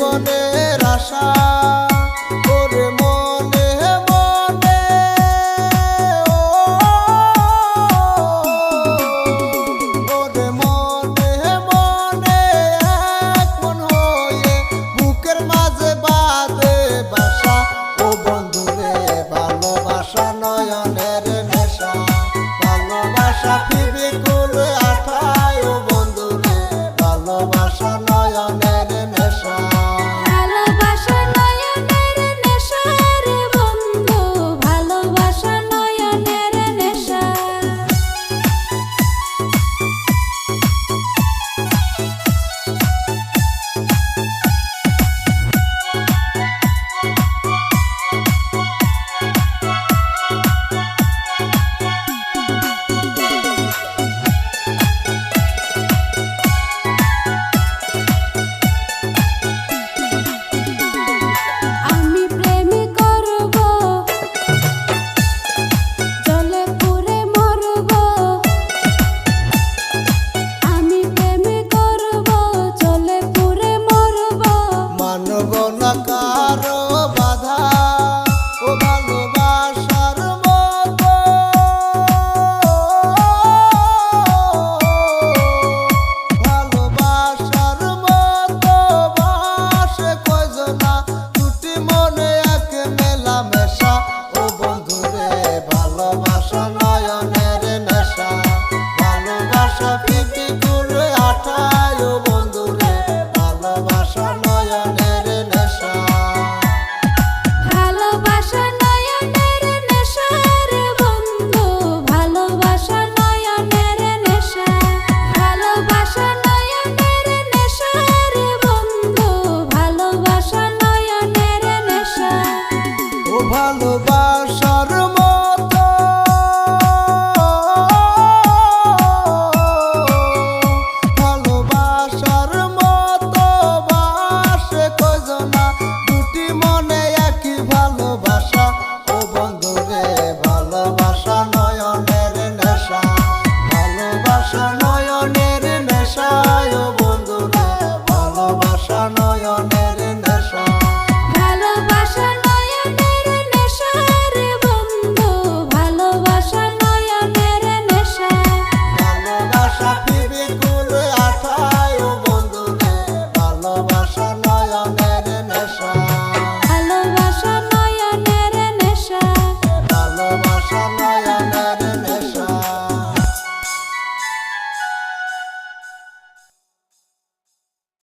জীবনের আশা ওরে মনে মনে ওরে মনে মনে এক মন হয়ে বুকের মাঝে বাঁধে বাসা ও বন্ধুরে ভালোবাসা নয়নের নেশা ভালোবাসা পিবে করে আঠায় ও বন্ধুরে ভালোবাসা নয়নের নেশা ভালোবাসা নয়নের নেশা রে বন্ধু ভালোবাসা নয়নের নেশা আমি প্রেম করব জলে পুরে মরব আমি প্রেম করব জলে পুরে মরব মানব না কারো বাধা ও ভালোবাসার মতো ভালোবাসার মতো বাসে কয়জনা দুটি মনে এক মেলা মেশা ও বন্ধুরে ভালোবাসা নয়নের নেশা ভালোবাসা পিপি করে আঠায় ও বন্ধুরে ভালোবাসা নয়নের নেশা ভালোবাসা নয়নের নেশা রে বন্ধু ভালোবাসা নয়নের নেশা ভালোবাসা নয়নের নেশা রে বন্ধু ভালোবাসা নয়নের নেশা ও ভালোবাসার